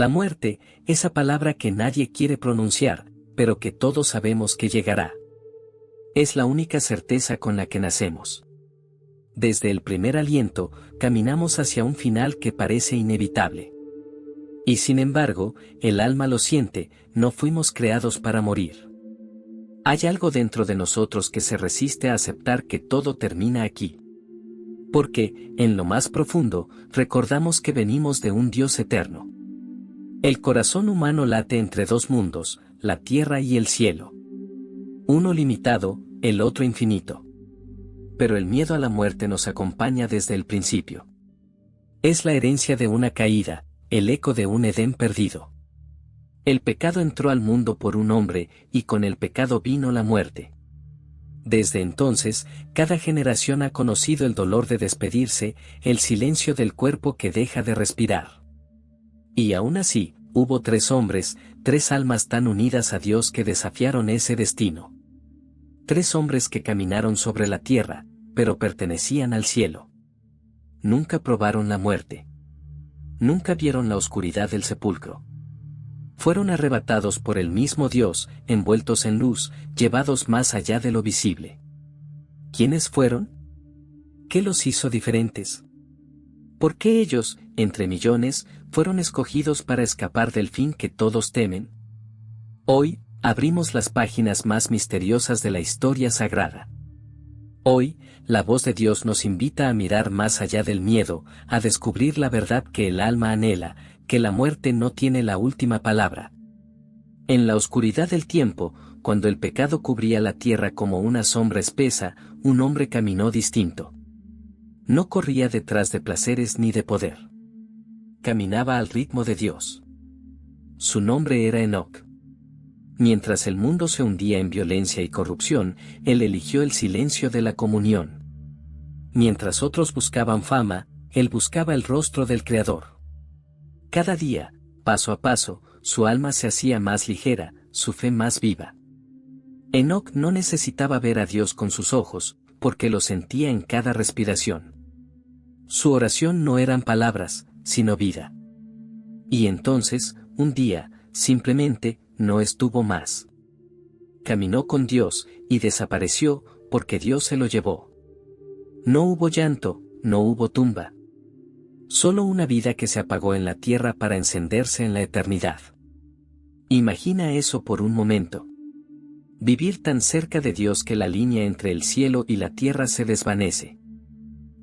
La muerte, esa palabra que nadie quiere pronunciar, pero que todos sabemos que llegará. Es la única certeza con la que nacemos. Desde el primer aliento, caminamos hacia un final que parece inevitable. Y sin embargo, el alma lo siente, no fuimos creados para morir. Hay algo dentro de nosotros que se resiste a aceptar que todo termina aquí. Porque, en lo más profundo, recordamos que venimos de un Dios eterno. El corazón humano late entre dos mundos, la tierra y el cielo. Uno limitado, el otro infinito. Pero el miedo a la muerte nos acompaña desde el principio. Es la herencia de una caída, el eco de un Edén perdido. El pecado entró al mundo por un hombre, y con el pecado vino la muerte. Desde entonces, cada generación ha conocido el dolor de despedirse, el silencio del cuerpo que deja de respirar. Y aún así, hubo 3 hombres, 3 almas tan unidas a Dios que desafiaron ese destino. 3 hombres que caminaron sobre la tierra, pero pertenecían al cielo. Nunca probaron la muerte. Nunca vieron la oscuridad del sepulcro. Fueron arrebatados por el mismo Dios, envueltos en luz, llevados más allá de lo visible. ¿Quiénes fueron? ¿Qué los hizo diferentes? ¿Por qué ellos, entre millones, fueron escogidos para escapar del fin que todos temen? Hoy, abrimos las páginas más misteriosas de la historia sagrada. Hoy, la voz de Dios nos invita a mirar más allá del miedo, a descubrir la verdad que el alma anhela, que la muerte no tiene la última palabra. En la oscuridad del tiempo, cuando el pecado cubría la tierra como una sombra espesa, un hombre caminó distinto. No corría detrás de placeres ni de poder. Caminaba al ritmo de Dios. Su nombre era Enoc. Mientras el mundo se hundía en violencia y corrupción, él eligió el silencio de la comunión. Mientras otros buscaban fama, él buscaba el rostro del Creador. Cada día, paso a paso, su alma se hacía más ligera, su fe más viva. Enoc no necesitaba ver a Dios con sus ojos, porque lo sentía en cada respiración. Su oración no eran palabras, sino vida. Y entonces, un día, simplemente, no estuvo más. Caminó con Dios, y desapareció, porque Dios se lo llevó. No hubo llanto, no hubo tumba. Solo una vida que se apagó en la tierra para encenderse en la eternidad. Imagina eso por un momento. Vivir tan cerca de Dios que la línea entre el cielo y la tierra se desvanece.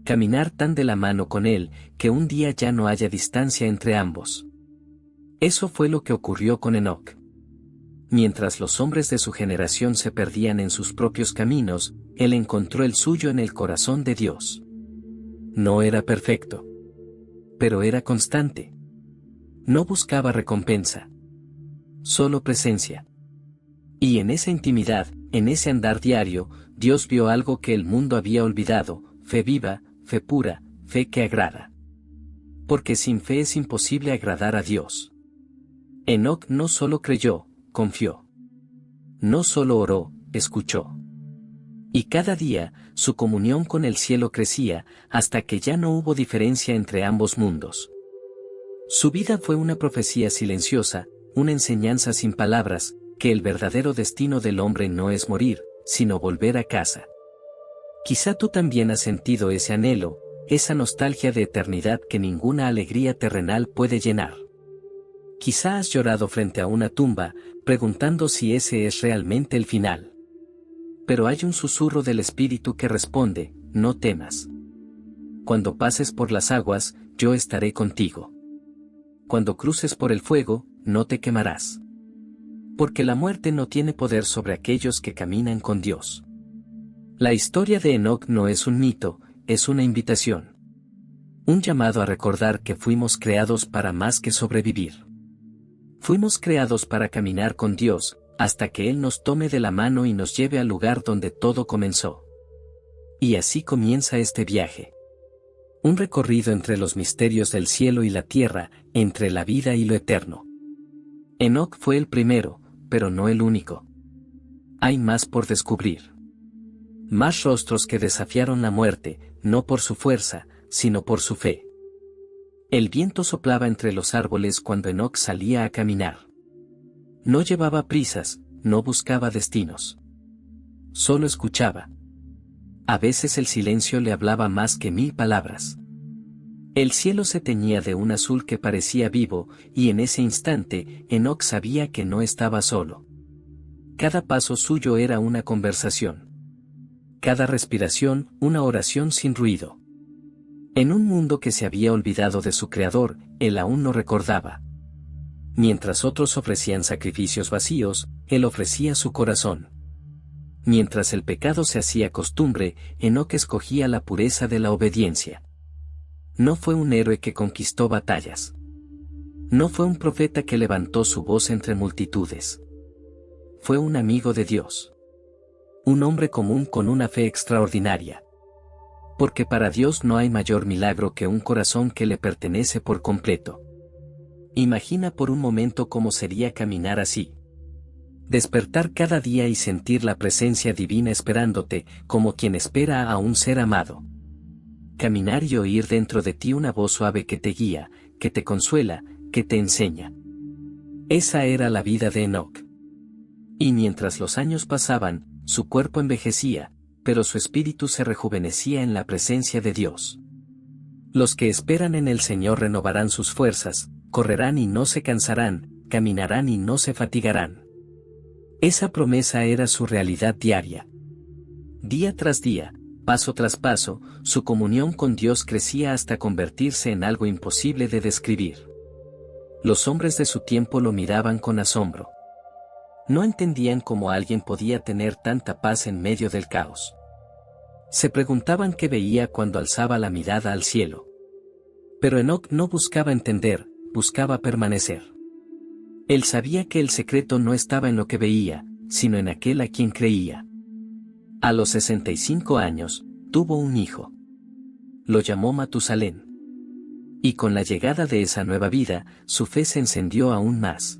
Caminar tan de la mano con Él, que un día ya no haya distancia entre ambos. Eso fue lo que ocurrió con Enoc. Mientras los hombres de su generación se perdían en sus propios caminos, él encontró el suyo en el corazón de Dios. No era perfecto. Pero era constante. No buscaba recompensa. Solo presencia. Y en esa intimidad, en ese andar diario, Dios vio algo que el mundo había olvidado: fe viva, fe pura, fe que agrada. Porque sin fe es imposible agradar a Dios. Enoc no solo creyó, confió. No solo oró, escuchó. Y cada día, su comunión con el cielo crecía, hasta que ya no hubo diferencia entre ambos mundos. Su vida fue una profecía silenciosa, una enseñanza sin palabras, que el verdadero destino del hombre no es morir, sino volver a casa. Quizá tú también has sentido ese anhelo, esa nostalgia de eternidad que ninguna alegría terrenal puede llenar. Quizá has llorado frente a una tumba, preguntando si ese es realmente el final. Pero hay un susurro del Espíritu que responde: no temas. Cuando pases por las aguas, yo estaré contigo. Cuando cruces por el fuego, no te quemarás. Porque la muerte no tiene poder sobre aquellos que caminan con Dios. La historia de Enoc no es un mito, es una invitación. Un llamado a recordar que fuimos creados para más que sobrevivir. Fuimos creados para caminar con Dios, hasta que Él nos tome de la mano y nos lleve al lugar donde todo comenzó. Y así comienza este viaje. Un recorrido entre los misterios del cielo y la tierra, entre la vida y lo eterno. Enoc fue el primero, pero no el único. Hay más por descubrir. Más rostros que desafiaron la muerte, no por su fuerza, sino por su fe. El viento soplaba entre los árboles cuando Enoc salía a caminar. No llevaba prisas, no buscaba destinos. Solo escuchaba. A veces el silencio le hablaba más que 1000 palabras. El cielo se teñía de un azul que parecía vivo, y en ese instante, Enoc sabía que no estaba solo. Cada paso suyo era una conversación. Cada respiración, una oración sin ruido. En un mundo que se había olvidado de su creador, él aún no recordaba. Mientras otros ofrecían sacrificios vacíos, él ofrecía su corazón. Mientras el pecado se hacía costumbre, Enoc escogía la pureza de la obediencia. No fue un héroe que conquistó batallas. No fue un profeta que levantó su voz entre multitudes. Fue un amigo de Dios. Un hombre común con una fe extraordinaria. Porque para Dios no hay mayor milagro que un corazón que le pertenece por completo. Imagina por un momento cómo sería caminar así. Despertar cada día y sentir la presencia divina esperándote, como quien espera a un ser amado. Caminar y oír dentro de ti una voz suave que te guía, que te consuela, que te enseña. Esa era la vida de Enoc. Y mientras los años pasaban, su cuerpo envejecía, pero su espíritu se rejuvenecía en la presencia de Dios. Los que esperan en el Señor renovarán sus fuerzas, correrán y no se cansarán, caminarán y no se fatigarán. Esa promesa era su realidad diaria. Día tras día, paso tras paso, su comunión con Dios crecía hasta convertirse en algo imposible de describir. Los hombres de su tiempo lo miraban con asombro. No entendían cómo alguien podía tener tanta paz en medio del caos. Se preguntaban qué veía cuando alzaba la mirada al cielo. Pero Enoc no buscaba entender, buscaba permanecer. Él sabía que el secreto no estaba en lo que veía, sino en aquel a quien creía. A los 65 años, tuvo un hijo. Lo llamó Matusalén. Y con la llegada de esa nueva vida, su fe se encendió aún más.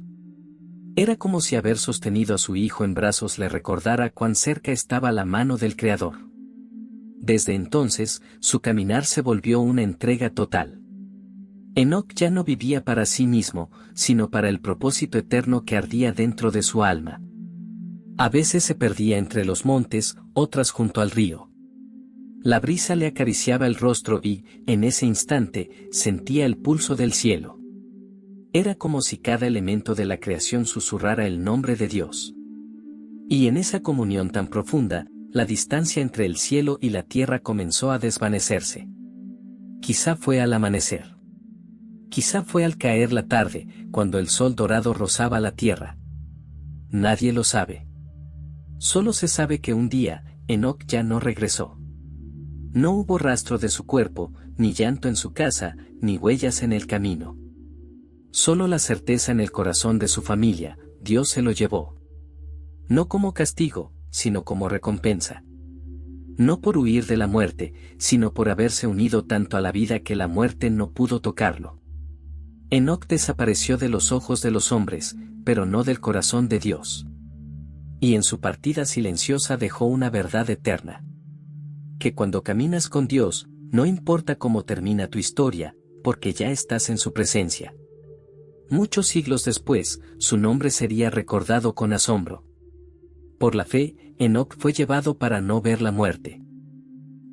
Era como si haber sostenido a su hijo en brazos le recordara cuán cerca estaba la mano del Creador. Desde entonces, su caminar se volvió una entrega total. Enoc ya no vivía para sí mismo, sino para el propósito eterno que ardía dentro de su alma. A veces se perdía entre los montes, otras junto al río. La brisa le acariciaba el rostro y, en ese instante, sentía el pulso del cielo. Era como si cada elemento de la creación susurrara el nombre de Dios. Y en esa comunión tan profunda, la distancia entre el cielo y la tierra comenzó a desvanecerse. Quizá fue al amanecer. Quizá fue al caer la tarde, cuando el sol dorado rozaba la tierra. Nadie lo sabe. Solo se sabe que un día, Enoc ya no regresó. No hubo rastro de su cuerpo, ni llanto en su casa, ni huellas en el camino. Solo la certeza en el corazón de su familia, Dios se lo llevó. No como castigo, sino como recompensa. No por huir de la muerte, sino por haberse unido tanto a la vida que la muerte no pudo tocarlo. Enoc desapareció de los ojos de los hombres, pero no del corazón de Dios. Y en su partida silenciosa dejó una verdad eterna. Que cuando caminas con Dios, no importa cómo termina tu historia, porque ya estás en su presencia. Muchos siglos después, su nombre sería recordado con asombro. Por la fe, Enoc fue llevado para no ver la muerte.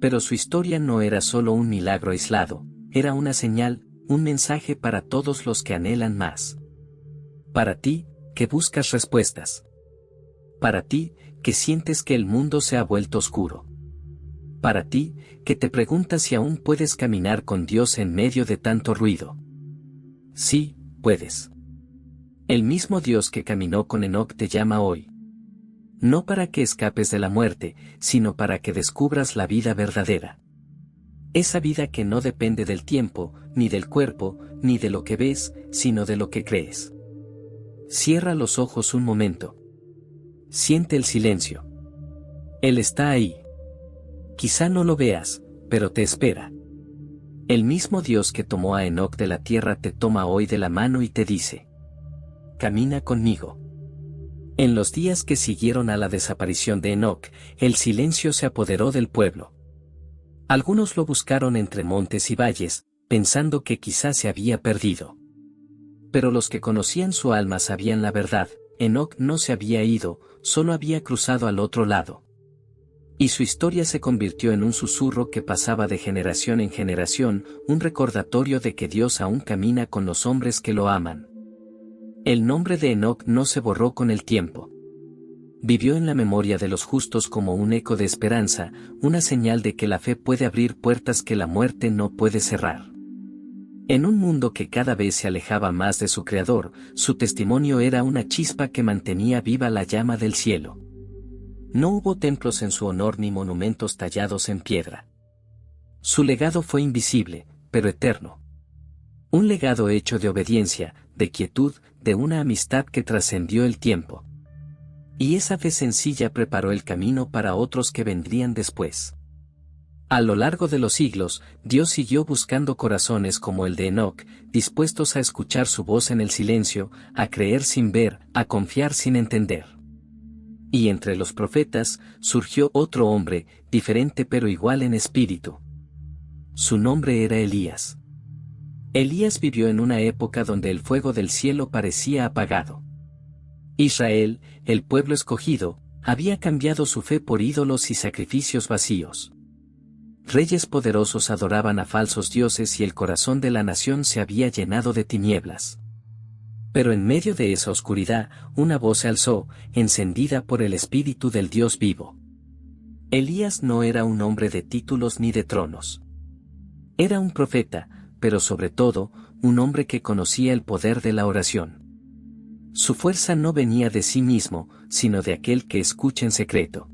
Pero su historia no era solo un milagro aislado, era una señal, un mensaje para todos los que anhelan más. Para ti, que buscas respuestas. Para ti, que sientes que el mundo se ha vuelto oscuro. Para ti, que te preguntas si aún puedes caminar con Dios en medio de tanto ruido. Sí, puedes. El mismo Dios que caminó con Enoc te llama hoy. No para que escapes de la muerte, sino para que descubras la vida verdadera. Esa vida que no depende del tiempo, ni del cuerpo, ni de lo que ves, sino de lo que crees. Cierra los ojos un momento. Siente el silencio. Él está ahí. Quizá no lo veas, pero te espera. El mismo Dios que tomó a Enoc de la tierra te toma hoy de la mano y te dice: camina conmigo. En los días que siguieron a la desaparición de Enoc, el silencio se apoderó del pueblo. Algunos lo buscaron entre montes y valles, pensando que quizás se había perdido. Pero los que conocían su alma sabían la verdad: Enoc no se había ido, solo había cruzado al otro lado. Y su historia se convirtió en un susurro que pasaba de generación en generación, un recordatorio de que Dios aún camina con los hombres que lo aman. El nombre de Enoc no se borró con el tiempo. Vivió en la memoria de los justos como un eco de esperanza, una señal de que la fe puede abrir puertas que la muerte no puede cerrar. En un mundo que cada vez se alejaba más de su Creador, su testimonio era una chispa que mantenía viva la llama del cielo. No hubo templos en su honor ni monumentos tallados en piedra. Su legado fue invisible, pero eterno. Un legado hecho de obediencia, de quietud, de una amistad que trascendió el tiempo. Y esa fe sencilla preparó el camino para otros que vendrían después. A lo largo de los siglos, Dios siguió buscando corazones como el de Enoc, dispuestos a escuchar su voz en el silencio, a creer sin ver, a confiar sin entender. Y entre los profetas, surgió otro hombre, diferente pero igual en espíritu. Su nombre era Elías. Elías vivió en una época donde el fuego del cielo parecía apagado. Israel, el pueblo escogido, había cambiado su fe por ídolos y sacrificios vacíos. Reyes poderosos adoraban a falsos dioses y el corazón de la nación se había llenado de tinieblas. Pero en medio de esa oscuridad, una voz se alzó, encendida por el Espíritu del Dios vivo. Elías no era un hombre de títulos ni de tronos. Era un profeta, pero sobre todo, un hombre que conocía el poder de la oración. Su fuerza no venía de sí mismo, sino de aquel que escucha en secreto.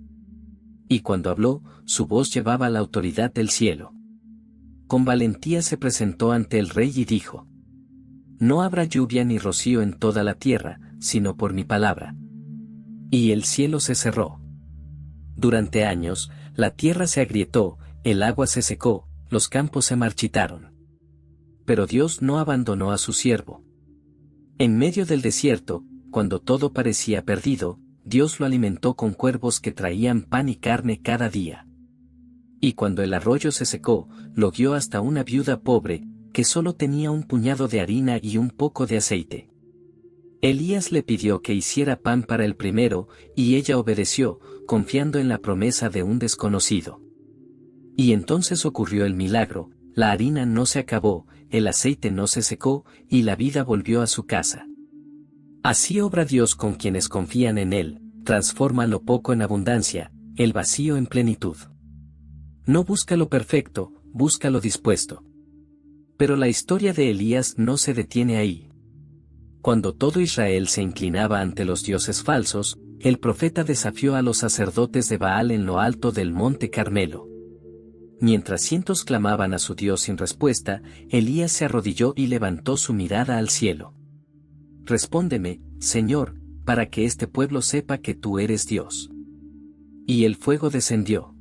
Y cuando habló, su voz llevaba la autoridad del cielo. Con valentía se presentó ante el rey y dijo: no habrá lluvia ni rocío en toda la tierra, sino por mi palabra. Y el cielo se cerró. Durante años, la tierra se agrietó, el agua se secó, los campos se marchitaron. Pero Dios no abandonó a su siervo. En medio del desierto, cuando todo parecía perdido, Dios lo alimentó con cuervos que traían pan y carne cada día. Y cuando el arroyo se secó, lo guió hasta una viuda pobre, que solo tenía un puñado de harina y un poco de aceite. Elías le pidió que hiciera pan para el primero, y ella obedeció, confiando en la promesa de un desconocido. Y entonces ocurrió el milagro: la harina no se acabó, el aceite no se secó, y la vida volvió a su casa. Así obra Dios con quienes confían en Él, transforma lo poco en abundancia, el vacío en plenitud. No busca lo perfecto, busca lo dispuesto. Pero la historia de Elías no se detiene ahí. Cuando todo Israel se inclinaba ante los dioses falsos, el profeta desafió a los sacerdotes de Baal en lo alto del monte Carmelo. Mientras cientos clamaban a su Dios sin respuesta, Elías se arrodilló y levantó su mirada al cielo. Respóndeme, Señor, para que este pueblo sepa que tú eres Dios. Y el fuego descendió.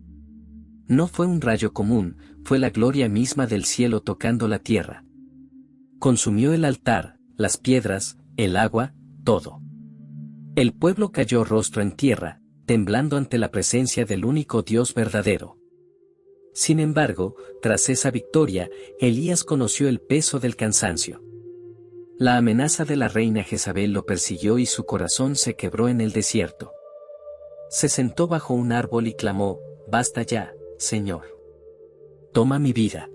No fue un rayo común, fue la gloria misma del cielo tocando la tierra. Consumió el altar, las piedras, el agua, todo. El pueblo cayó rostro en tierra, temblando ante la presencia del único Dios verdadero. Sin embargo, tras esa victoria, Elías conoció el peso del cansancio. La amenaza de la reina Jezabel lo persiguió y su corazón se quebró en el desierto. Se sentó bajo un árbol y clamó: basta ya, Señor. Toma mi vida.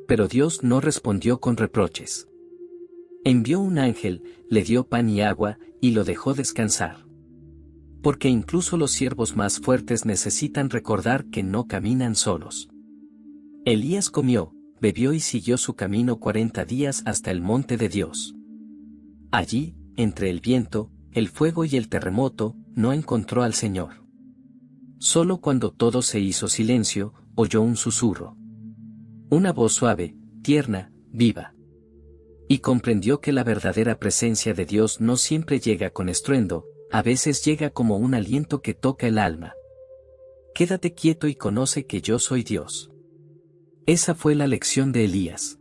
Pero Dios no respondió con reproches. Envió un ángel, le dio pan y agua, y lo dejó descansar. Porque incluso los siervos más fuertes necesitan recordar que no caminan solos. Elías comió, bebió y siguió su camino 40 días hasta el monte de Dios. Allí, entre el viento, el fuego y el terremoto, no encontró al Señor. Solo cuando todo se hizo silencio, oyó un susurro. Una voz suave, tierna, viva. Y comprendió que la verdadera presencia de Dios no siempre llega con estruendo, a veces llega como un aliento que toca el alma. Quédate quieto y conoce que yo soy Dios. Esa fue la lección de Elías.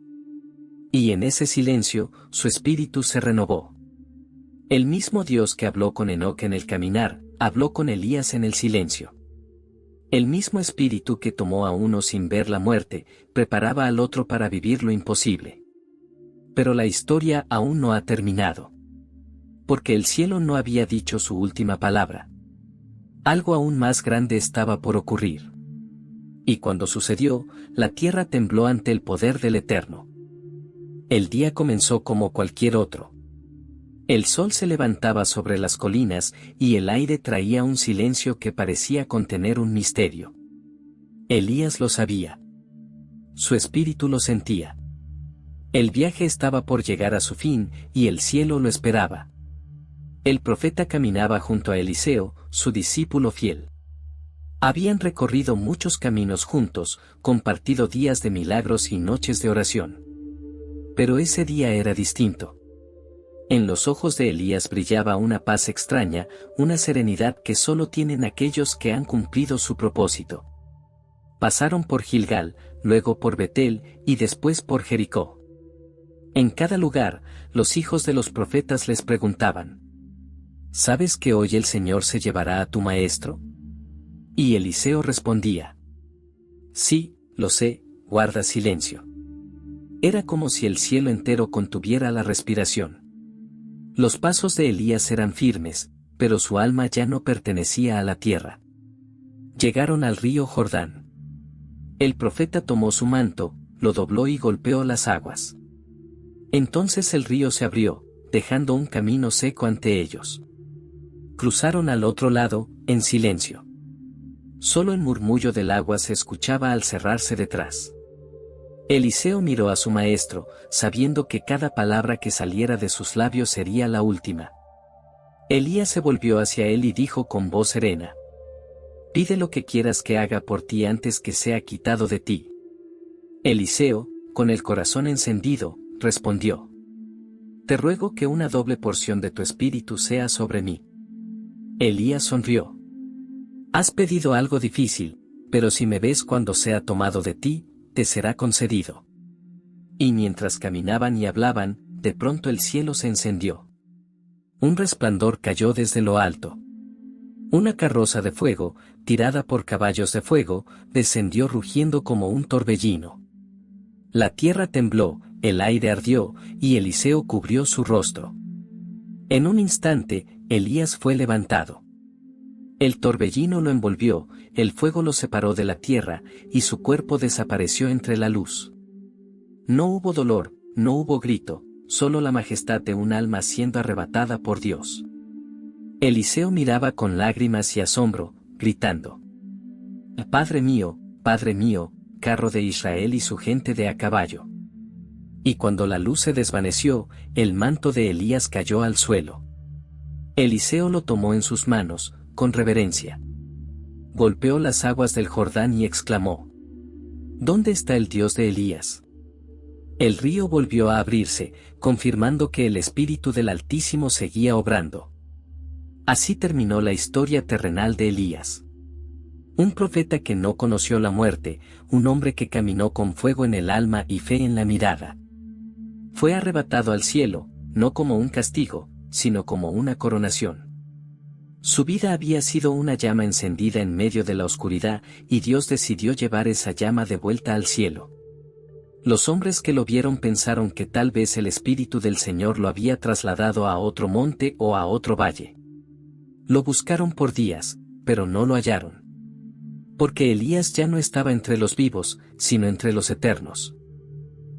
Y en ese silencio, su espíritu se renovó. El mismo Dios que habló con Enoc en el caminar, habló con Elías en el silencio. El mismo espíritu que tomó a uno sin ver la muerte, preparaba al otro para vivir lo imposible. Pero la historia aún no ha terminado. Porque el cielo no había dicho su última palabra. Algo aún más grande estaba por ocurrir. Y cuando sucedió, la tierra tembló ante el poder del Eterno. El día comenzó como cualquier otro. El sol se levantaba sobre las colinas y el aire traía un silencio que parecía contener un misterio. Elías lo sabía. Su espíritu lo sentía. El viaje estaba por llegar a su fin y el cielo lo esperaba. El profeta caminaba junto a Eliseo, su discípulo fiel. Habían recorrido muchos caminos juntos, compartido días de milagros y noches de oración. Pero ese día era distinto. En los ojos de Elías brillaba una paz extraña, una serenidad que solo tienen aquellos que han cumplido su propósito. Pasaron por Gilgal, luego por Betel y después por Jericó. En cada lugar, los hijos de los profetas les preguntaban: ¿sabes que hoy el Señor se llevará a tu maestro? Y Eliseo respondía: sí, lo sé, guarda silencio. Era como si el cielo entero contuviera la respiración. Los pasos de Elías eran firmes, pero su alma ya no pertenecía a la tierra. Llegaron al río Jordán. El profeta tomó su manto, lo dobló y golpeó las aguas. Entonces el río se abrió, dejando un camino seco ante ellos. Cruzaron al otro lado, en silencio. Solo el murmullo del agua se escuchaba al cerrarse detrás. Eliseo miró a su maestro, sabiendo que cada palabra que saliera de sus labios sería la última. Elías se volvió hacia él y dijo con voz serena: pide lo que quieras que haga por ti antes que sea quitado de ti. Eliseo, con el corazón encendido, respondió: te ruego que una doble porción de tu espíritu sea sobre mí. Elías sonrió. Has pedido algo difícil, pero si me ves cuando sea tomado de ti, te será concedido. Y mientras caminaban y hablaban, de pronto el cielo se encendió. Un resplandor cayó desde lo alto. Una carroza de fuego, tirada por caballos de fuego, descendió rugiendo como un torbellino. La tierra tembló, el aire ardió, y Eliseo cubrió su rostro. En un instante, Elías fue levantado. El torbellino lo envolvió, el fuego lo separó de la tierra, y su cuerpo desapareció entre la luz. No hubo dolor, no hubo grito, solo la majestad de un alma siendo arrebatada por Dios. Eliseo miraba con lágrimas y asombro, gritando: Padre mío, carro de Israel y su gente de a caballo. Y cuando la luz se desvaneció, el manto de Elías cayó al suelo. Eliseo lo tomó en sus manos, con reverencia. Golpeó las aguas del Jordán y exclamó: ¿dónde está el Dios de Elías? El río volvió a abrirse, confirmando que el Espíritu del Altísimo seguía obrando. Así terminó la historia terrenal de Elías. Un profeta que no conoció la muerte, un hombre que caminó con fuego en el alma y fe en la mirada. Fue arrebatado al cielo, no como un castigo, sino como una coronación. Su vida había sido una llama encendida en medio de la oscuridad, y Dios decidió llevar esa llama de vuelta al cielo. Los hombres que lo vieron pensaron que tal vez el Espíritu del Señor lo había trasladado a otro monte o a otro valle. Lo buscaron por días, pero no lo hallaron. Porque Elías ya no estaba entre los vivos, sino entre los eternos.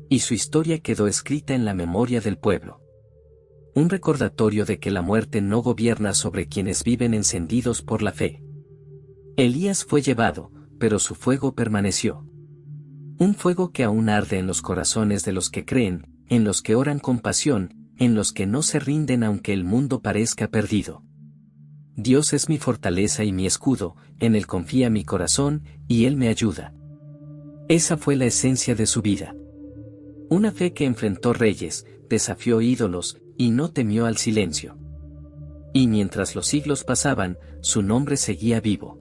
Y su historia quedó escrita en la memoria del pueblo. Un recordatorio de que la muerte no gobierna sobre quienes viven encendidos por la fe. Elías fue llevado, pero su fuego permaneció. Un fuego que aún arde en los corazones de los que creen, en los que oran con pasión, en los que no se rinden aunque el mundo parezca perdido. Dios es mi fortaleza y mi escudo, en Él confía mi corazón, y Él me ayuda. Esa fue la esencia de su vida. Una fe que enfrentó reyes, desafió ídolos, y no temió al silencio. Y mientras los siglos pasaban, su nombre seguía vivo.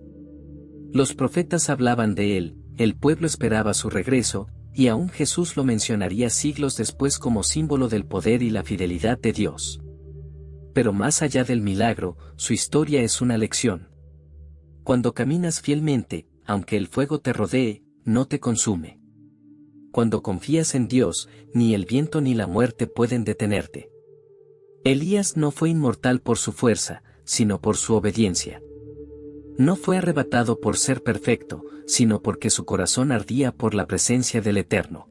Los profetas hablaban de él, el pueblo esperaba su regreso, y aún Jesús lo mencionaría siglos después como símbolo del poder y la fidelidad de Dios. Pero más allá del milagro, su historia es una lección. Cuando caminas fielmente, aunque el fuego te rodee, no te consume. Cuando confías en Dios, ni el viento ni la muerte pueden detenerte. Elías no fue inmortal por su fuerza, sino por su obediencia. No fue arrebatado por ser perfecto, sino porque su corazón ardía por la presencia del Eterno.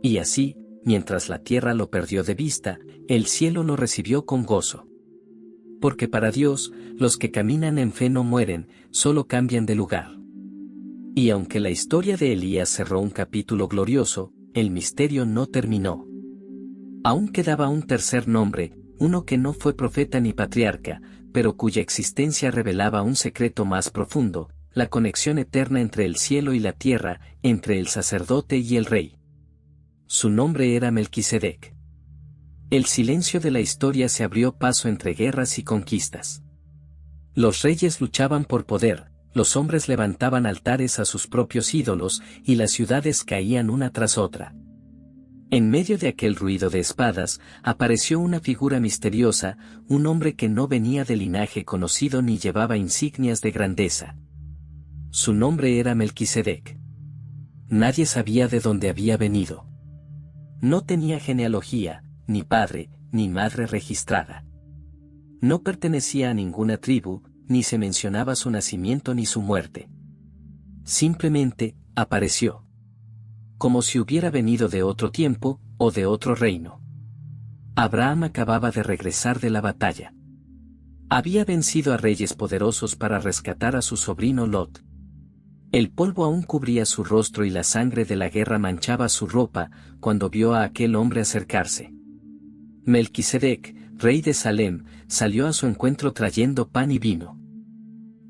Y así, mientras la tierra lo perdió de vista, el cielo lo recibió con gozo. Porque para Dios, los que caminan en fe no mueren, solo cambian de lugar. Y aunque la historia de Elías cerró un capítulo glorioso, el misterio no terminó. Aún quedaba un tercer nombre, uno que no fue profeta ni patriarca, pero cuya existencia revelaba un secreto más profundo, la conexión eterna entre el cielo y la tierra, entre el sacerdote y el rey. Su nombre era Melquisedec. El silencio de la historia se abrió paso entre guerras y conquistas. Los reyes luchaban por poder, los hombres levantaban altares a sus propios ídolos y las ciudades caían una tras otra. En medio de aquel ruido de espadas, apareció una figura misteriosa, un hombre que no venía de linaje conocido ni llevaba insignias de grandeza. Su nombre era Melquisedec. Nadie sabía de dónde había venido. No tenía genealogía, ni padre, ni madre registrada. No pertenecía a ninguna tribu, ni se mencionaba su nacimiento ni su muerte. Simplemente, apareció. Como si hubiera venido de otro tiempo, o de otro reino. Abraham acababa de regresar de la batalla. Había vencido a reyes poderosos para rescatar a su sobrino Lot. El polvo aún cubría su rostro y la sangre de la guerra manchaba su ropa, cuando vio a aquel hombre acercarse. Melquisedec, rey de Salem, salió a su encuentro trayendo pan y vino.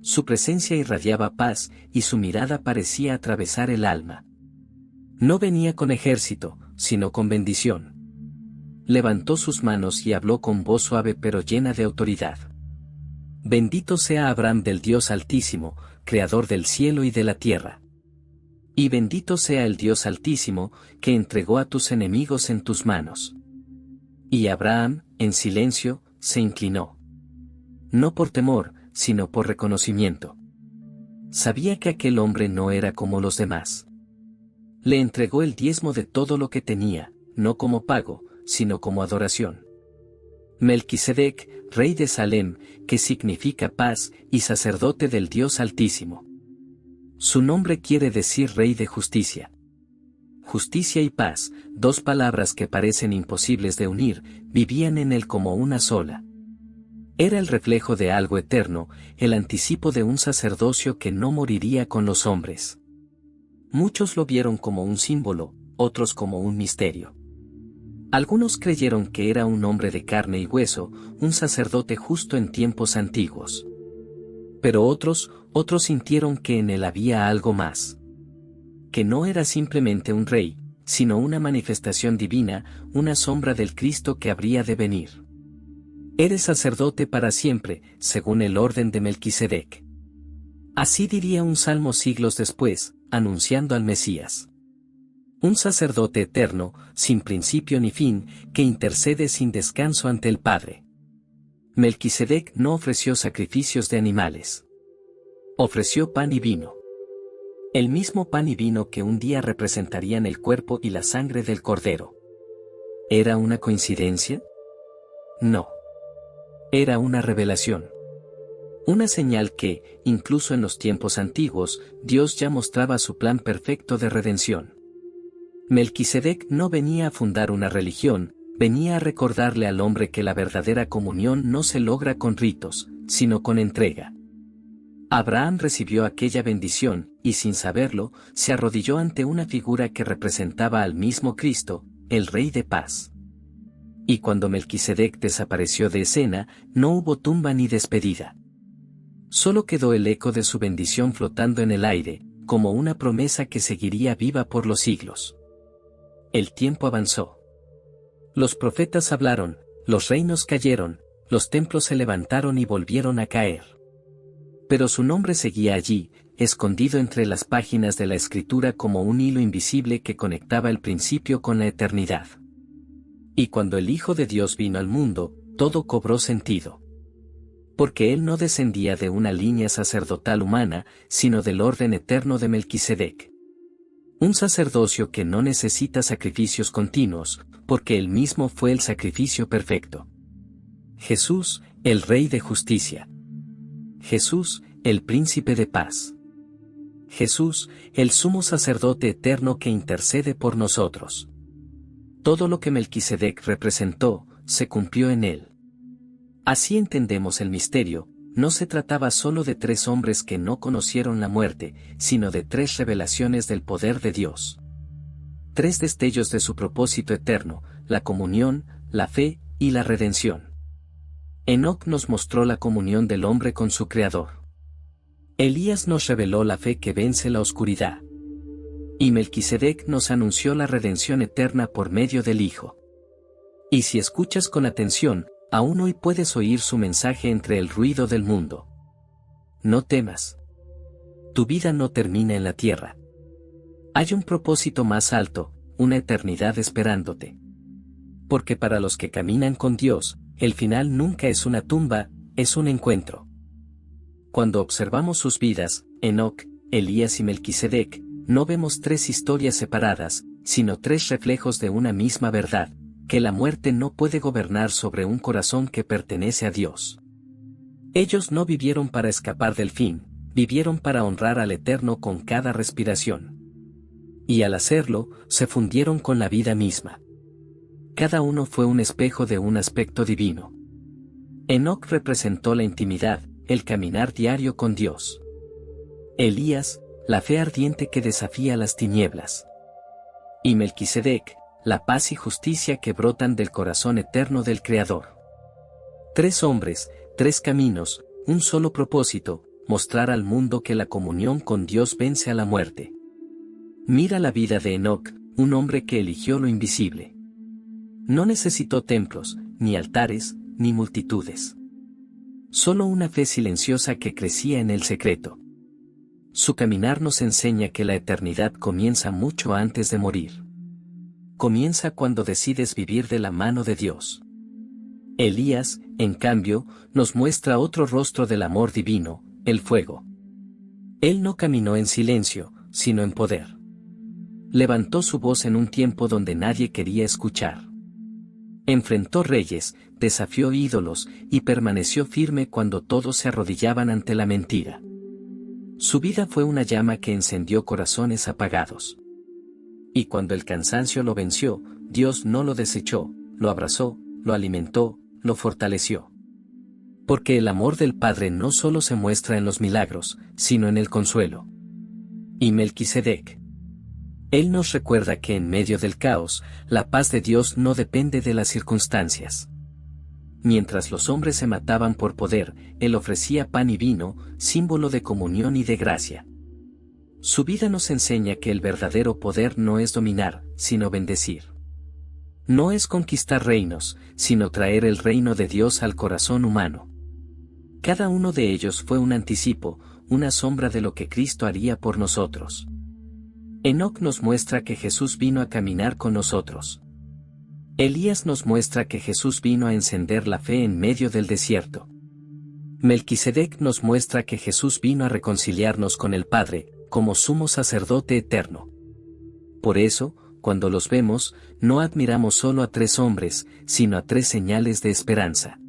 Su presencia irradiaba paz, y su mirada parecía atravesar el alma. No venía con ejército, sino con bendición. Levantó sus manos y habló con voz suave pero llena de autoridad. Bendito sea Abraham del Dios Altísimo, Creador del cielo y de la tierra. Y bendito sea el Dios Altísimo, que entregó a tus enemigos en tus manos. Y Abraham, en silencio, se inclinó. No por temor, sino por reconocimiento. Sabía que aquel hombre no era como los demás. Le entregó el diezmo de todo lo que tenía, no como pago, sino como adoración. Melquisedec, rey de Salem, que significa paz, y sacerdote del Dios Altísimo. Su nombre quiere decir rey de justicia. Justicia y paz, dos palabras que parecen imposibles de unir, vivían en él como una sola. Era el reflejo de algo eterno, el anticipo de un sacerdocio que no moriría con los hombres. Muchos lo vieron como un símbolo, otros como un misterio. Algunos creyeron que era un hombre de carne y hueso, un sacerdote justo en tiempos antiguos. Pero otros sintieron que en él había algo más. Que no era simplemente un rey, sino una manifestación divina, una sombra del Cristo que habría de venir. Eres sacerdote para siempre, según el orden de Melquisedec. Así diría un salmo siglos después, anunciando al Mesías. Un sacerdote eterno, sin principio ni fin, que intercede sin descanso ante el Padre. Melquisedec no ofreció sacrificios de animales. Ofreció pan y vino. El mismo pan y vino que un día representarían el cuerpo y la sangre del Cordero. ¿Era una coincidencia? No. Era una revelación. Una señal que, incluso en los tiempos antiguos, Dios ya mostraba su plan perfecto de redención. Melquisedec no venía a fundar una religión, venía a recordarle al hombre que la verdadera comunión no se logra con ritos, sino con entrega. Abraham recibió aquella bendición, y sin saberlo, se arrodilló ante una figura que representaba al mismo Cristo, el Rey de Paz. Y cuando Melquisedec desapareció de escena, no hubo tumba ni despedida. Solo quedó el eco de su bendición flotando en el aire, como una promesa que seguiría viva por los siglos. El tiempo avanzó. Los profetas hablaron, los reinos cayeron, los templos se levantaron y volvieron a caer. Pero su nombre seguía allí, escondido entre las páginas de la Escritura como un hilo invisible que conectaba el principio con la eternidad. Y cuando el Hijo de Dios vino al mundo, todo cobró sentido. Porque él no descendía de una línea sacerdotal humana, sino del orden eterno de Melquisedec. Un sacerdocio que no necesita sacrificios continuos, porque él mismo fue el sacrificio perfecto. Jesús, el Rey de Justicia. Jesús, el Príncipe de Paz. Jesús, el Sumo Sacerdote eterno que intercede por nosotros. Todo lo que Melquisedec representó, se cumplió en él. Así entendemos el misterio. No se trataba solo de 3 hombres que no conocieron la muerte, sino de 3 revelaciones del poder de Dios. 3 destellos de su propósito eterno, la comunión, la fe y la redención. Enoc nos mostró la comunión del hombre con su Creador. Elías nos reveló la fe que vence la oscuridad. Y Melquisedec nos anunció la redención eterna por medio del Hijo. Y si escuchas con atención, aún hoy puedes oír su mensaje entre el ruido del mundo. No temas. Tu vida no termina en la tierra. Hay un propósito más alto, una eternidad esperándote. Porque para los que caminan con Dios, el final nunca es una tumba, es un encuentro. Cuando observamos sus vidas, Enoc, Elías y Melquisedec, no vemos 3 historias separadas, sino 3 reflejos de una misma verdad, que la muerte no puede gobernar sobre un corazón que pertenece a Dios. Ellos no vivieron para escapar del fin, vivieron para honrar al Eterno con cada respiración. Y al hacerlo, se fundieron con la vida misma. Cada uno fue un espejo de un aspecto divino. Enoc representó la intimidad, el caminar diario con Dios. Elías, la fe ardiente que desafía las tinieblas. Y Melquisedec, la paz y justicia que brotan del corazón eterno del Creador. 3 hombres, 3 caminos, un solo propósito, mostrar al mundo que la comunión con Dios vence a la muerte. Mira la vida de Enoc, un hombre que eligió lo invisible. No necesitó templos, ni altares, ni multitudes. Solo una fe silenciosa que crecía en el secreto. Su caminar nos enseña que la eternidad comienza mucho antes de morir. Comienza cuando decides vivir de la mano de Dios. Elías, en cambio, nos muestra otro rostro del amor divino, el fuego. Él no caminó en silencio, sino en poder. Levantó su voz en un tiempo donde nadie quería escuchar. Enfrentó reyes, desafió ídolos, y permaneció firme cuando todos se arrodillaban ante la mentira. Su vida fue una llama que encendió corazones apagados. Y cuando el cansancio lo venció, Dios no lo desechó, lo abrazó, lo alimentó, lo fortaleció. Porque el amor del Padre no solo se muestra en los milagros, sino en el consuelo. Y Melquisedec. Él nos recuerda que en medio del caos, la paz de Dios no depende de las circunstancias. Mientras los hombres se mataban por poder, Él ofrecía pan y vino, símbolo de comunión y de gracia. Su vida nos enseña que el verdadero poder no es dominar, sino bendecir. No es conquistar reinos, sino traer el reino de Dios al corazón humano. Cada uno de ellos fue un anticipo, una sombra de lo que Cristo haría por nosotros. Enoc nos muestra que Jesús vino a caminar con nosotros. Elías nos muestra que Jesús vino a encender la fe en medio del desierto. Melquisedec nos muestra que Jesús vino a reconciliarnos con el Padre, como sumo sacerdote eterno. Por eso, cuando los vemos, no admiramos solo a 3 hombres, sino a 3 señales de esperanza.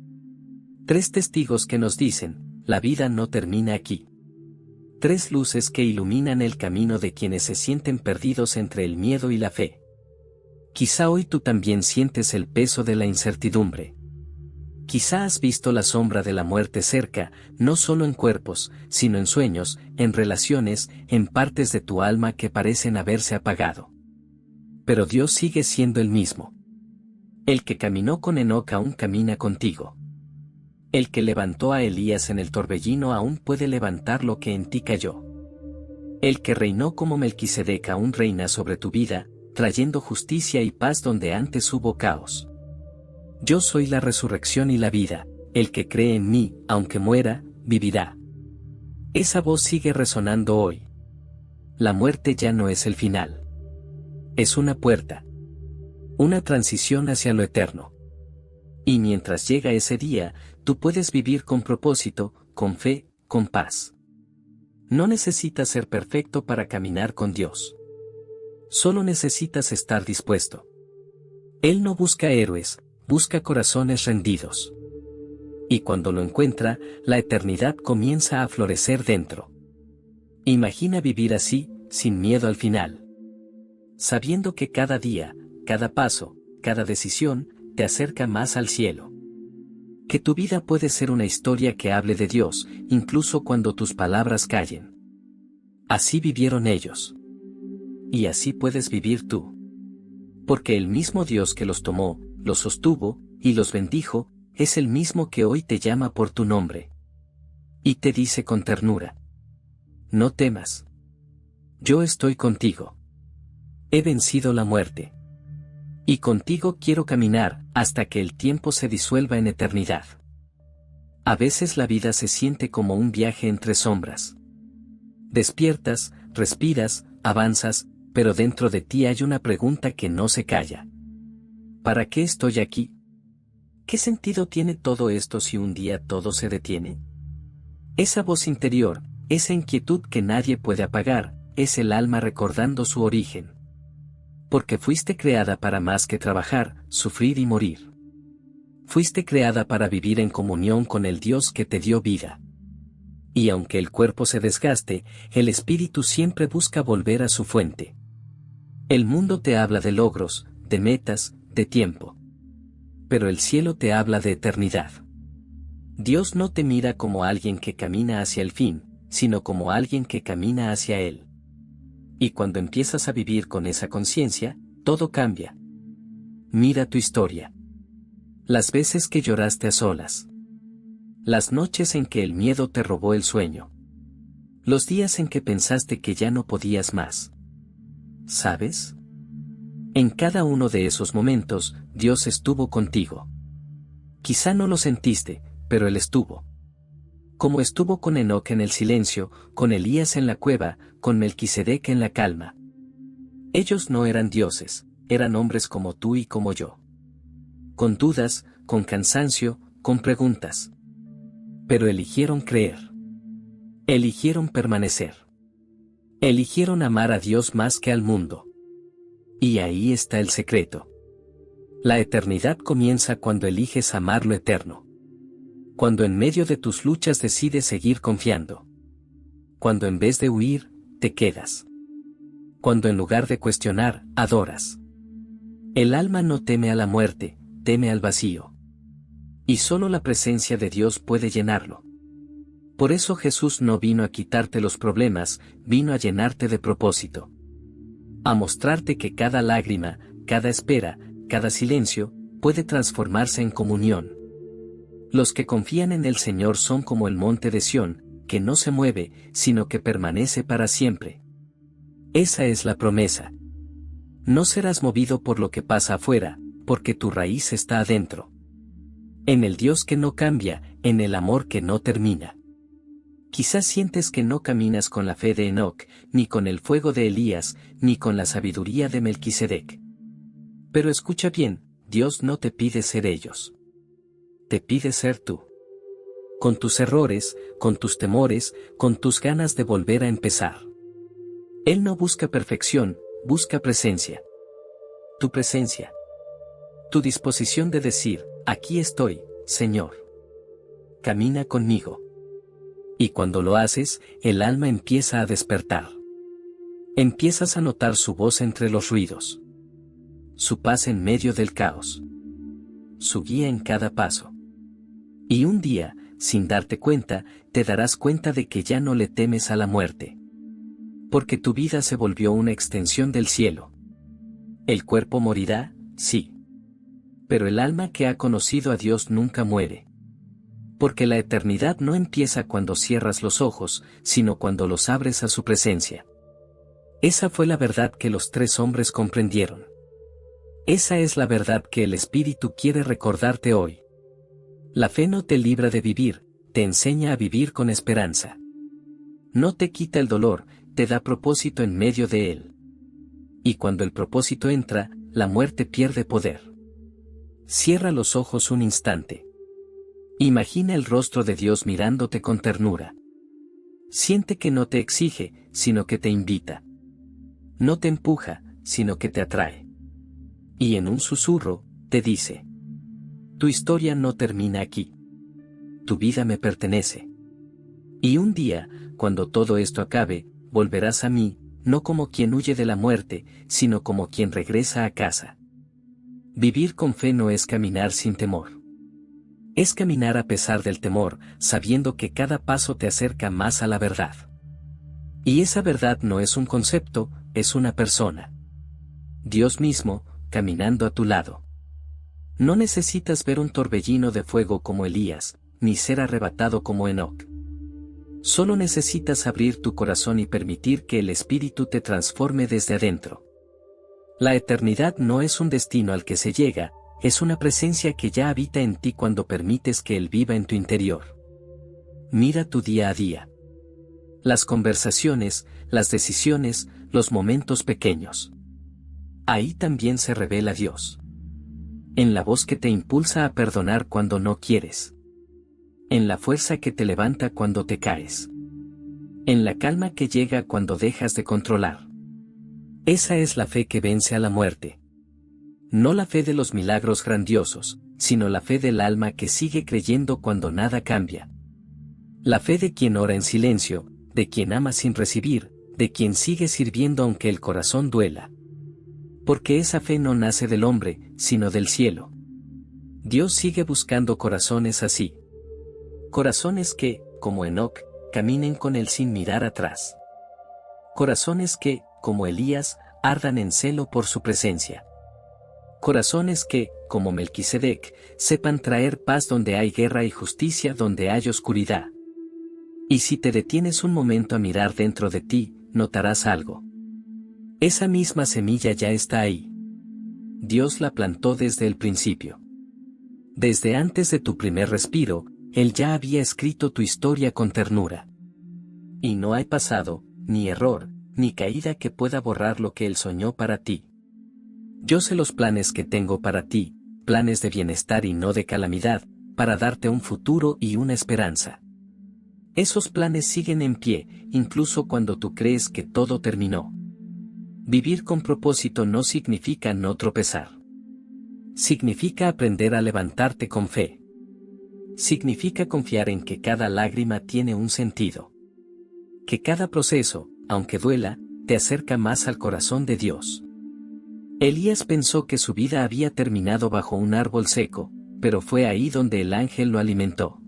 3 testigos que nos dicen, la vida no termina aquí. 3 luces que iluminan el camino de quienes se sienten perdidos entre el miedo y la fe. Quizá hoy tú también sientes el peso de la incertidumbre. Quizá has visto la sombra de la muerte cerca, no solo en cuerpos, sino en sueños, en relaciones, en partes de tu alma que parecen haberse apagado. Pero Dios sigue siendo el mismo. El que caminó con Enoc aún camina contigo. El que levantó a Elías en el torbellino aún puede levantar lo que en ti cayó. El que reinó como Melquisedec aún reina sobre tu vida, trayendo justicia y paz donde antes hubo caos. Yo soy la resurrección y la vida, el que cree en mí, aunque muera, vivirá. Esa voz sigue resonando hoy. La muerte ya no es el final. Es una puerta. Una transición hacia lo eterno. Y mientras llega ese día, tú puedes vivir con propósito, con fe, con paz. No necesitas ser perfecto para caminar con Dios. Solo necesitas estar dispuesto. Él no busca héroes, busca corazones rendidos. Y cuando lo encuentra, la eternidad comienza a florecer dentro. Imagina vivir así, sin miedo al final. Sabiendo que cada día, cada paso, cada decisión, te acerca más al cielo. Que tu vida puede ser una historia que hable de Dios, incluso cuando tus palabras callen. Así vivieron ellos. Y así puedes vivir tú. Porque el mismo Dios que los tomó, los sostuvo, y los bendijo, es el mismo que hoy te llama por tu nombre. Y te dice con ternura: no temas. Yo estoy contigo. He vencido la muerte. Y contigo quiero caminar, hasta que el tiempo se disuelva en eternidad. A veces la vida se siente como un viaje entre sombras. Despiertas, respiras, avanzas, pero dentro de ti hay una pregunta que no se calla. ¿Para qué estoy aquí? ¿Qué sentido tiene todo esto si un día todo se detiene? Esa voz interior, esa inquietud que nadie puede apagar, es el alma recordando su origen. Porque fuiste creada para más que trabajar, sufrir y morir. Fuiste creada para vivir en comunión con el Dios que te dio vida. Y aunque el cuerpo se desgaste, el espíritu siempre busca volver a su fuente. El mundo te habla de logros, de metas, de tiempo. Pero el cielo te habla de eternidad. Dios no te mira como alguien que camina hacia el fin, sino como alguien que camina hacia Él. Y cuando empiezas a vivir con esa conciencia, todo cambia. Mira tu historia. Las veces que lloraste a solas. Las noches en que el miedo te robó el sueño. Los días en que pensaste que ya no podías más. ¿Sabes? En cada uno de esos momentos, Dios estuvo contigo. Quizá no lo sentiste, pero Él estuvo. Como estuvo con Enoc en el silencio, con Elías en la cueva, con Melquisedec en la calma. Ellos no eran dioses, eran hombres como tú y como yo. Con dudas, con cansancio, con preguntas. Pero eligieron creer. Eligieron permanecer. Eligieron amar a Dios más que al mundo. Y ahí está el secreto. La eternidad comienza cuando eliges amar lo eterno. Cuando en medio de tus luchas decides seguir confiando. Cuando en vez de huir, te quedas. Cuando en lugar de cuestionar, adoras. El alma no teme a la muerte, teme al vacío. Y solo la presencia de Dios puede llenarlo. Por eso Jesús no vino a quitarte los problemas, vino a llenarte de propósito. A mostrarte que cada lágrima, cada espera, cada silencio, puede transformarse en comunión. Los que confían en el Señor son como el monte de Sión, que no se mueve, sino que permanece para siempre. Esa es la promesa. No serás movido por lo que pasa afuera, porque tu raíz está adentro. En el Dios que no cambia, en el amor que no termina. Quizás sientes que no caminas con la fe de Enoc, ni con el fuego de Elías, ni con la sabiduría de Melquisedec. Pero escucha bien, Dios no te pide ser ellos. Te pide ser tú. Con tus errores, con tus temores, con tus ganas de volver a empezar. Él no busca perfección, busca presencia. Tu presencia. Tu disposición de decir, aquí estoy, Señor. Camina conmigo. Y cuando lo haces, el alma empieza a despertar. Empiezas a notar su voz entre los ruidos. Su paz en medio del caos. Su guía en cada paso. Y un día, sin darte cuenta, te darás cuenta de que ya no le temes a la muerte. Porque tu vida se volvió una extensión del cielo. El cuerpo morirá, sí. Pero el alma que ha conocido a Dios nunca muere. Porque la eternidad no empieza cuando cierras los ojos, sino cuando los abres a su presencia. Esa fue la verdad que los tres hombres comprendieron. Esa es la verdad que el Espíritu quiere recordarte hoy. La fe no te libra de vivir, te enseña a vivir con esperanza. No te quita el dolor, te da propósito en medio de él. Y cuando el propósito entra, la muerte pierde poder. Cierra los ojos un instante. Imagina el rostro de Dios mirándote con ternura. Siente que no te exige, sino que te invita. No te empuja, sino que te atrae. Y en un susurro, te dice: tu historia no termina aquí. Tu vida me pertenece. Y un día, cuando todo esto acabe, volverás a mí, no como quien huye de la muerte, sino como quien regresa a casa. Vivir con fe no es caminar sin temor. Es caminar a pesar del temor, sabiendo que cada paso te acerca más a la verdad. Y esa verdad no es un concepto, es una persona. Dios mismo, caminando a tu lado. No necesitas ver un torbellino de fuego como Elías, ni ser arrebatado como Enoc. Solo necesitas abrir tu corazón y permitir que el Espíritu te transforme desde adentro. La eternidad no es un destino al que se llega, es una presencia que ya habita en ti cuando permites que Él viva en tu interior. Mira tu día a día. Las conversaciones, las decisiones, los momentos pequeños. Ahí también se revela Dios. En la voz que te impulsa a perdonar cuando no quieres. En la fuerza que te levanta cuando te caes. En la calma que llega cuando dejas de controlar. Esa es la fe que vence a la muerte. No la fe de los milagros grandiosos, sino la fe del alma que sigue creyendo cuando nada cambia. La fe de quien ora en silencio, de quien ama sin recibir, de quien sigue sirviendo aunque el corazón duela. Porque esa fe no nace del hombre, sino del cielo. Dios sigue buscando corazones así. Corazones que, como Enoc, caminen con Él sin mirar atrás. Corazones que, como Elías, ardan en celo por su presencia. Corazones que, como Melquisedec, sepan traer paz donde hay guerra y justicia donde hay oscuridad. Y si te detienes un momento a mirar dentro de ti, notarás algo. Esa misma semilla ya está ahí. Dios la plantó desde el principio. Desde antes de tu primer respiro, Él ya había escrito tu historia con ternura. Y no hay pasado, ni error, ni caída que pueda borrar lo que Él soñó para ti. Yo sé los planes que tengo para ti, planes de bienestar y no de calamidad, para darte un futuro y una esperanza. Esos planes siguen en pie, incluso cuando tú crees que todo terminó. Vivir con propósito no significa no tropezar. Significa aprender a levantarte con fe. Significa confiar en que cada lágrima tiene un sentido. Que cada proceso, aunque duela, te acerca más al corazón de Dios. Elías pensó que su vida había terminado bajo un árbol seco, pero fue ahí donde el ángel lo alimentó.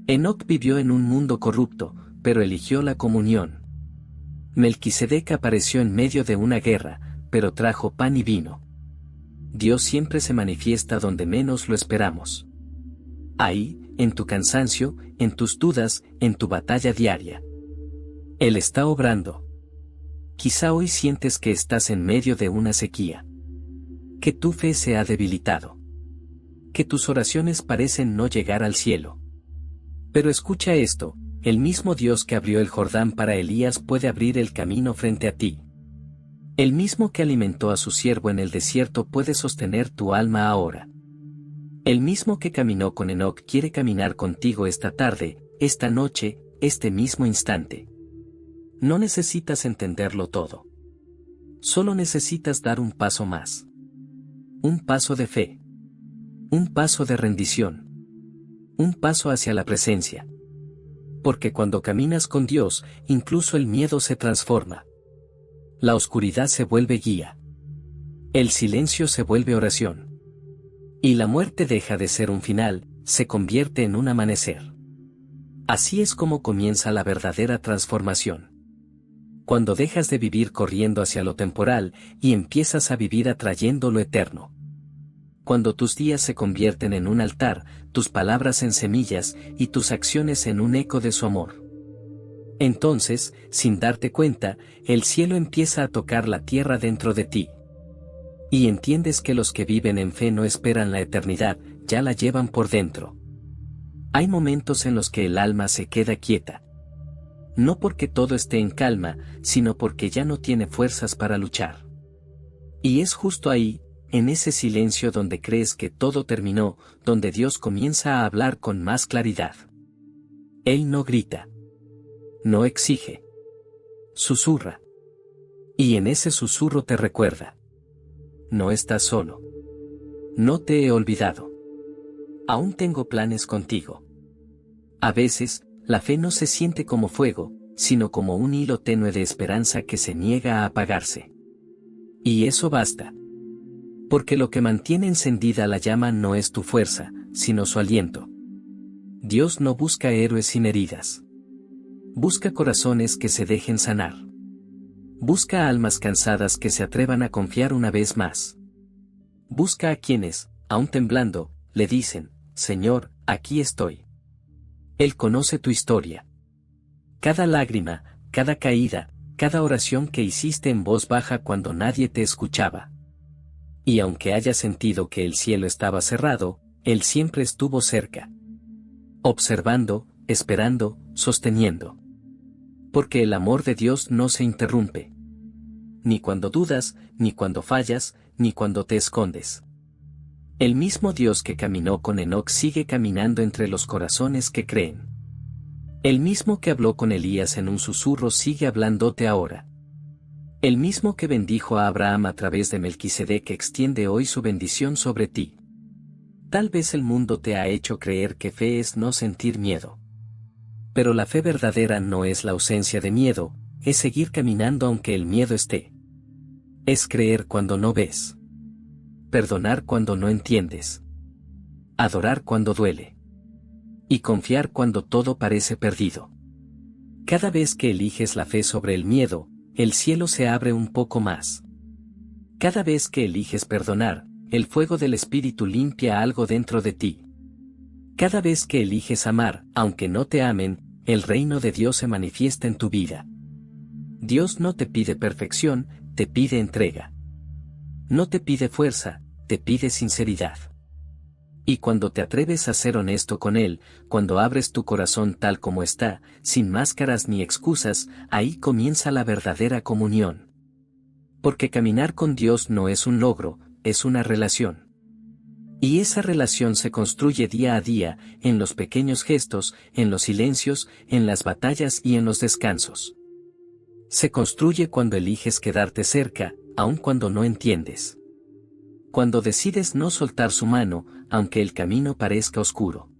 Enoc vivió en un mundo corrupto, pero eligió la comunión. Melquisedec apareció en medio de una guerra, pero trajo pan y vino. Dios siempre se manifiesta donde menos lo esperamos. Ahí, en tu cansancio, en tus dudas, en tu batalla diaria. Él está obrando. Quizá hoy sientes que estás en medio de una sequía. Que tu fe se ha debilitado. Que tus oraciones parecen no llegar al cielo. Pero escucha esto, el mismo Dios que abrió el Jordán para Elías puede abrir el camino frente a ti. El mismo que alimentó a su siervo en el desierto puede sostener tu alma ahora. El mismo que caminó con Enoc quiere caminar contigo esta tarde, esta noche, este mismo instante. No necesitas entenderlo todo. Solo necesitas dar un paso más. Un paso de fe. Un paso de rendición. Un paso hacia la presencia. Porque cuando caminas con Dios, incluso el miedo se transforma. La oscuridad se vuelve guía. El silencio se vuelve oración. Y la muerte deja de ser un final, se convierte en un amanecer. Así es como comienza la verdadera transformación. Cuando dejas de vivir corriendo hacia lo temporal y empiezas a vivir atrayendo lo eterno. Cuando tus días se convierten en un altar, tus palabras en semillas y tus acciones en un eco de su amor. Entonces, sin darte cuenta, el cielo empieza a tocar la tierra dentro de ti. Y entiendes que los que viven en fe no esperan la eternidad, ya la llevan por dentro. Hay momentos en los que el alma se queda quieta. No porque todo esté en calma, sino porque ya no tiene fuerzas para luchar. Y es justo ahí, en ese silencio donde crees que todo terminó, donde Dios comienza a hablar con más claridad. Él no grita. No exige. Susurra. Y en ese susurro te recuerda. No estás solo. No te he olvidado. Aún tengo planes contigo. A veces, la fe no se siente como fuego, sino como un hilo tenue de esperanza que se niega a apagarse. Y eso basta. Porque lo que mantiene encendida la llama no es tu fuerza, sino su aliento. Dios no busca héroes sin heridas. Busca corazones que se dejen sanar. Busca almas cansadas que se atrevan a confiar una vez más. Busca a quienes, aún temblando, le dicen, Señor, aquí estoy. Él conoce tu historia. Cada lágrima, cada caída, cada oración que hiciste en voz baja cuando nadie te escuchaba. Y aunque hayas sentido que el cielo estaba cerrado, Él siempre estuvo cerca. Observando, esperando, sosteniendo. Porque el amor de Dios no se interrumpe. Ni cuando dudas, ni cuando fallas, ni cuando te escondes. El mismo Dios que caminó con Enoc sigue caminando entre los corazones que creen. El mismo que habló con Elías en un susurro sigue hablándote ahora. El mismo que bendijo a Abraham a través de Melquisedec extiende hoy su bendición sobre ti. Tal vez el mundo te ha hecho creer que fe es no sentir miedo. Pero la fe verdadera no es la ausencia de miedo, es seguir caminando aunque el miedo esté. Es creer cuando no ves. Perdonar cuando no entiendes. Adorar cuando duele. Y confiar cuando todo parece perdido. Cada vez que eliges la fe sobre el miedo, el cielo se abre un poco más. Cada vez que eliges perdonar, el fuego del Espíritu limpia algo dentro de ti. Cada vez que eliges amar, aunque no te amen, el reino de Dios se manifiesta en tu vida. Dios no te pide perfección, te pide entrega. No te pide fuerza, te pide sinceridad. Y cuando te atreves a ser honesto con Él, cuando abres tu corazón tal como está, sin máscaras ni excusas, ahí comienza la verdadera comunión. Porque caminar con Dios no es un logro, es una relación. Y esa relación se construye día a día, en los pequeños gestos, en los silencios, en las batallas y en los descansos. Se construye cuando eliges quedarte cerca, aun cuando no entiendes. Cuando decides no soltar su mano, aunque el camino parezca oscuro.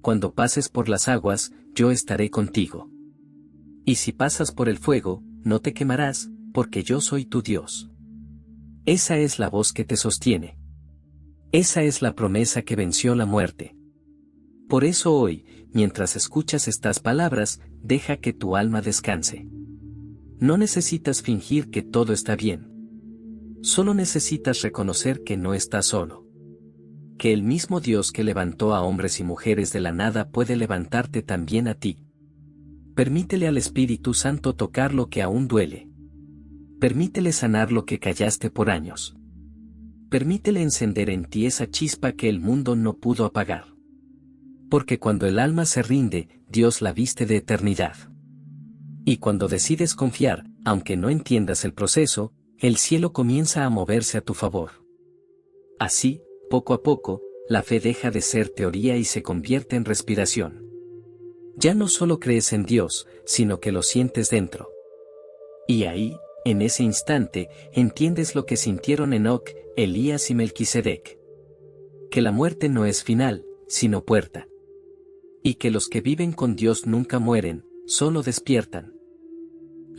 Cuando pases por las aguas, yo estaré contigo. Y si pasas por el fuego, no te quemarás, porque yo soy tu Dios. Esa es la voz que te sostiene. Esa es la promesa que venció la muerte. Por eso hoy, mientras escuchas estas palabras, deja que tu alma descanse. No necesitas fingir que todo está bien. Solo necesitas reconocer que no estás solo. Que el mismo Dios que levantó a hombres y mujeres de la nada puede levantarte también a ti. Permítele al Espíritu Santo tocar lo que aún duele. Permítele sanar lo que callaste por años. Permítele encender en ti esa chispa que el mundo no pudo apagar. Porque cuando el alma se rinde, Dios la viste de eternidad. Y cuando decides confiar, aunque no entiendas el proceso, el cielo comienza a moverse a tu favor. Así, poco a poco, la fe deja de ser teoría y se convierte en respiración. Ya no solo crees en Dios, sino que lo sientes dentro. Y ahí, en ese instante, entiendes lo que sintieron Enoc, Elías y Melquisedec. Que la muerte no es final, sino puerta. Y que los que viven con Dios nunca mueren, solo despiertan.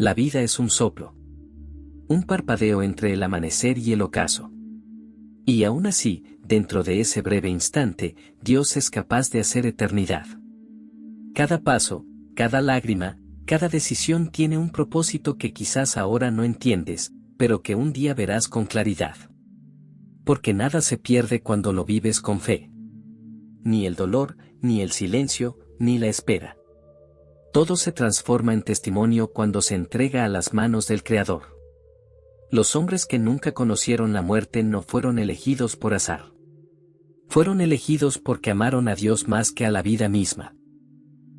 La vida es un soplo. Un parpadeo entre el amanecer y el ocaso. Y aún así, dentro de ese breve instante, Dios es capaz de hacer eternidad. Cada paso, cada lágrima, cada decisión tiene un propósito que quizás ahora no entiendes, pero que un día verás con claridad. Porque nada se pierde cuando lo vives con fe. Ni el dolor, ni el silencio, ni la espera. Todo se transforma en testimonio cuando se entrega a las manos del Creador. Los hombres que nunca conocieron la muerte no fueron elegidos por azar. Fueron elegidos porque amaron a Dios más que a la vida misma.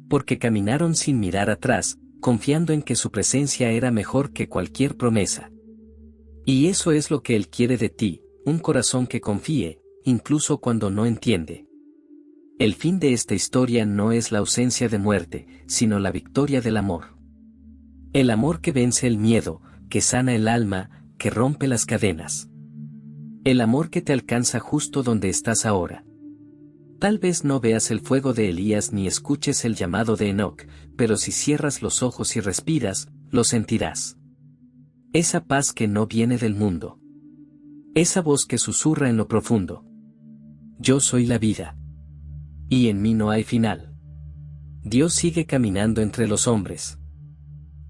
Porque caminaron sin mirar atrás, confiando en que su presencia era mejor que cualquier promesa. Y eso es lo que Él quiere de ti, Un corazón que confíe, incluso cuando no entiende. El fin de esta historia no es la ausencia de muerte, sino la victoria del amor. El amor que vence el miedo, que sana el alma, que rompe las cadenas. El amor que te alcanza justo donde estás ahora. Tal vez no veas el fuego de Elías ni escuches el llamado de Enoc, pero si cierras los ojos y respiras, lo sentirás. Esa paz que no viene del mundo. Esa voz que susurra en lo profundo. Yo soy la vida. Y en mí no hay final. Dios sigue caminando entre los hombres.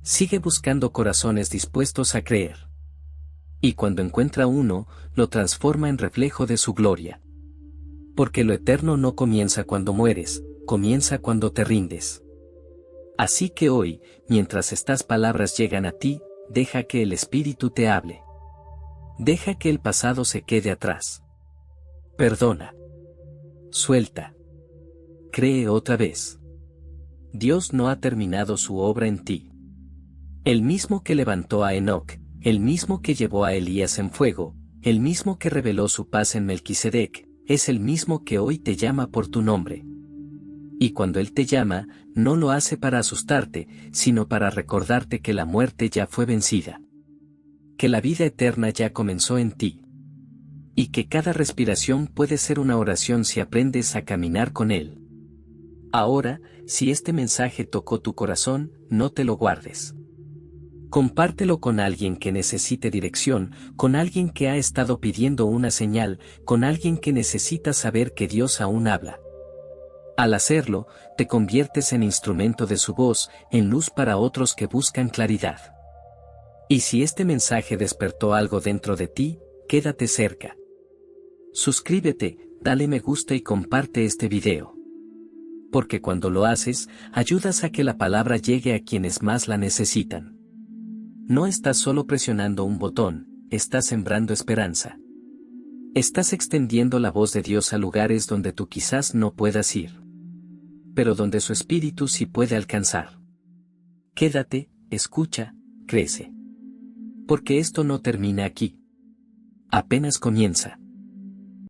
Sigue buscando corazones dispuestos a creer. Y cuando encuentra uno, lo transforma en reflejo de su gloria. Porque lo eterno no comienza cuando mueres, comienza cuando te rindes. Así que hoy, mientras estas palabras llegan a ti, deja que el Espíritu te hable. Deja que el pasado se quede atrás. Perdona. Suelta. Cree otra vez. Dios no ha terminado su obra en ti. El mismo que levantó a Enoc, el mismo que llevó a Elías en fuego, el mismo que reveló su paz en Melquisedec, es el mismo que hoy te llama por tu nombre. Y cuando Él te llama, no lo hace para asustarte, sino para recordarte que la muerte ya fue vencida. Que la vida eterna ya comenzó en ti. Y que cada respiración puede ser una oración si aprendes a caminar con Él. Ahora, si este mensaje tocó tu corazón, no te lo guardes. Compártelo con alguien que necesite dirección, con alguien que ha estado pidiendo una señal, con alguien que necesita saber que Dios aún habla. Al hacerlo, te conviertes en instrumento de su voz, en luz para otros que buscan claridad. Y si este mensaje despertó algo dentro de ti, quédate cerca. Suscríbete, dale me gusta y comparte este video. Porque cuando lo haces, ayudas a que la palabra llegue a quienes más la necesitan. No estás solo presionando un botón, estás sembrando esperanza. Estás extendiendo la voz de Dios a lugares donde tú quizás no puedas ir. Pero donde su espíritu sí puede alcanzar. Quédate, escucha, crece. Porque esto no termina aquí. Apenas comienza.